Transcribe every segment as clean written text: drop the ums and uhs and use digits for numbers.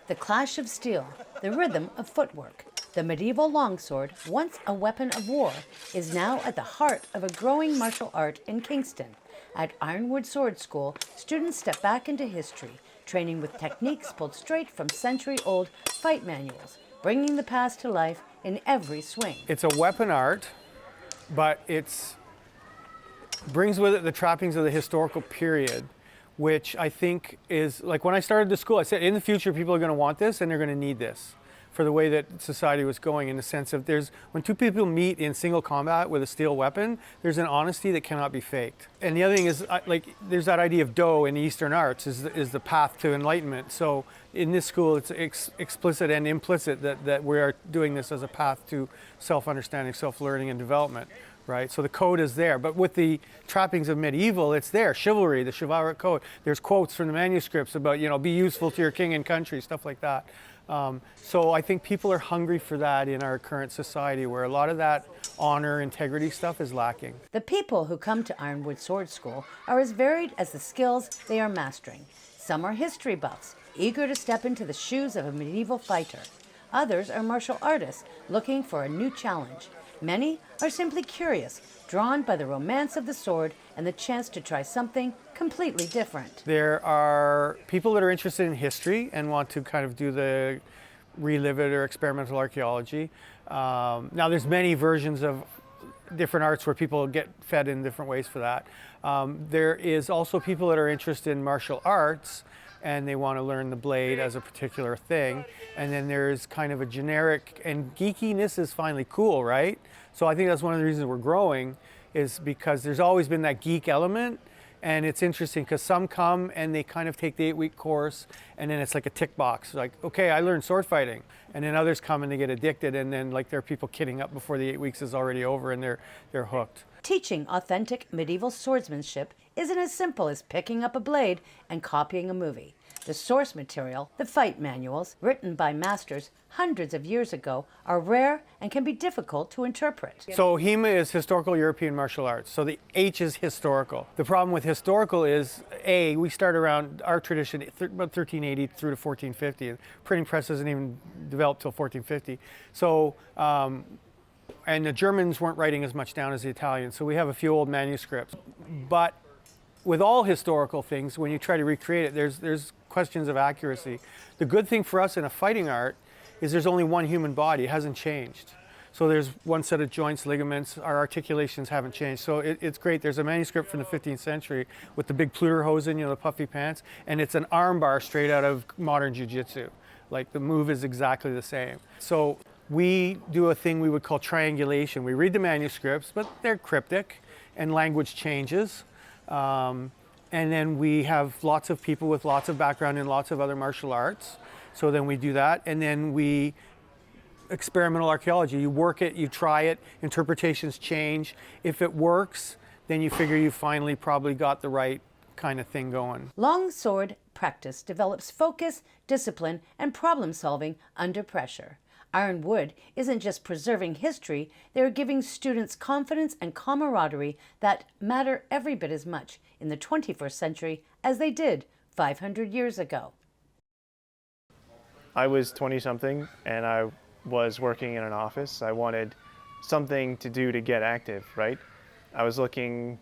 The clash of steel, the rhythm of footwork. The medieval longsword, once a weapon of war, is now at the heart of a growing martial art in Kingston. At Ironwood Sword School, students step back into history, training with techniques pulled straight from century-old fight manuals, bringing the past to life in every swing. It's a weapon art, but it brings with it the trappings of the historical period, which I think is, like when I started the school, I said in the future people are going to want this and they're going to need this for the way that society was going, in the sense of when two people meet in single combat with a steel weapon, there's an honesty that cannot be faked. And the other thing is, there's that idea of Do in Eastern arts is the path to enlightenment. So in this school, it's explicit and implicit that we are doing this as a path to self-understanding, self-learning, and development. Right, so the code is there, but with the trappings of medieval, it's there. Chivalry, the chivalric code. There's quotes from the manuscripts about, be useful to your king and country, stuff like that. So I think people are hungry for that in our current society, where a lot of that honor, integrity stuff is lacking. The people who come to Ironwood Sword School are as varied as the skills they are mastering. Some are history buffs, eager to step into the shoes of a medieval fighter. Others are martial artists looking for a new challenge. Many are simply curious, drawn by the romance of the sword and the chance to try something completely different. There are people that are interested in history and want to kind of do the relive it or experimental archaeology. Now there's many versions of different arts where people get fed in different ways for that. There is also people that are interested in martial arts and they want to learn the blade as a particular thing. And then there's kind of a generic, and geekiness is finally cool, right? So I think that's one of the reasons we're growing, is because there's always been that geek element. And it's interesting because some come and they kind of take the 8-week course and then it's like a tick box. Like, okay, I learned sword fighting. And then others come and they get addicted, and then there are people kidding up before the 8 weeks is already over and they're hooked. Teaching authentic medieval swordsmanship isn't as simple as picking up a blade and copying a movie. The source material, the fight manuals, written by masters hundreds of years ago, are rare and can be difficult to interpret. So HEMA is historical European martial arts. So the H is historical. The problem with historical is, we start around our tradition about 1380 through to 1450. Printing press doesn't even develop till 1450. So, and the Germans weren't writing as much down as the Italians. So we have a few old manuscripts. But with all historical things, when you try to recreate it, there's questions of accuracy. The good thing for us in a fighting art is there's only one human body. It hasn't changed. So there's one set of joints, ligaments. Our articulations haven't changed. So it's great. There's a manuscript from the 15th century with the big Pluderhosen, the puffy pants, and it's an arm bar straight out of modern jiu-jitsu. Like the move is exactly the same. So we do a thing we would call triangulation. We read the manuscripts, but they're cryptic and language changes. And then we have lots of people with lots of background in lots of other martial arts. So then we do that. And then we experimental archaeology. You work it, you try it, interpretations change. If it works, then you figure you finally probably got the right kind of thing going. Long sword practice develops focus, discipline, and problem solving under pressure. Ironwood isn't just preserving history, they're giving students confidence and camaraderie that matter every bit as much in the 21st century as they did 500 years ago. I was 20-something and I was working in an office. I wanted something to do to get active, right? I was looking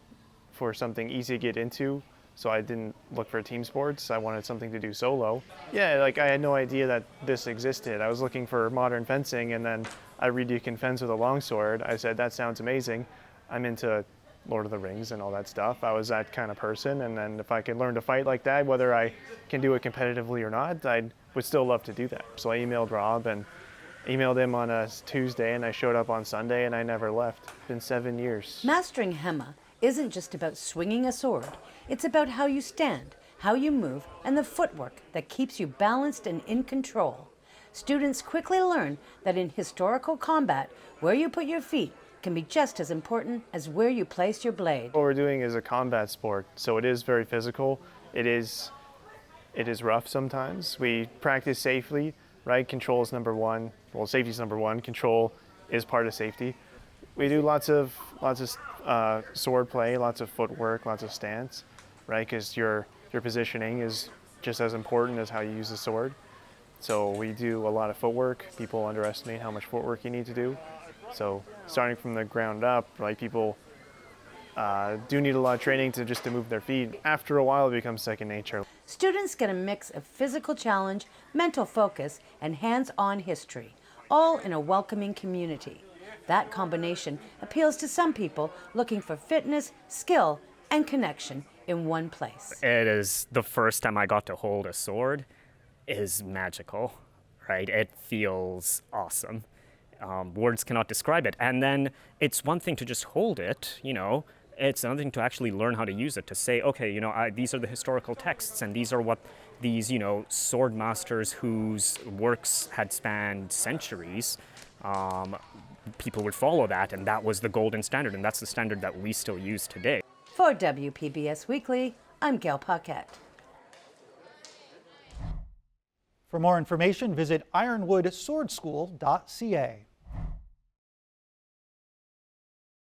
for something easy to get into, so I didn't look for team sports. I wanted something to do solo. Yeah, I had no idea that this existed. I was looking for modern fencing, and then I read you can fence with a longsword. I said, that sounds amazing. I'm into Lord of the Rings and all that stuff. I was that kind of person, and then if I could learn to fight like that, whether I can do it competitively or not, I would still love to do that. So I emailed Rob and emailed him on a Tuesday, and I showed up on Sunday, and I never left. It's been 7 years. Mastering HEMA isn't just about swinging a sword. It's about how you stand, how you move, and the footwork that keeps you balanced and in control. Students quickly learn that in historical combat, where you put your feet can be just as important as where you place your blade. What we're doing is a combat sport, so it is very physical. It is rough sometimes. We practice safely, right? Control is number one. Well, safety is number one. Control is part of safety. We do lots of sword play, lots of footwork, lots of stance, right? Because your positioning is just as important as how you use the sword. So we do a lot of footwork. People underestimate how much footwork you need to do. So starting from the ground up, like people do need a lot of training to move their feet. After a while, it becomes second nature. Students get a mix of physical challenge, mental focus, and hands-on history, all in a welcoming community. That combination appeals to some people looking for fitness, skill, and connection in one place. It is the first time I got to hold a sword is magical, right? It feels awesome. Words cannot describe it. And then it's one thing to just hold it, it's another thing to actually learn how to use it, to say, okay, these are the historical texts, and these are what these, sword masters whose works had spanned centuries, people would follow that, and that was the golden standard, and that's the standard that we still use today. For WPBS Weekly, I'm Gail Paquette. For more information, visit ironwoodswordschool.ca.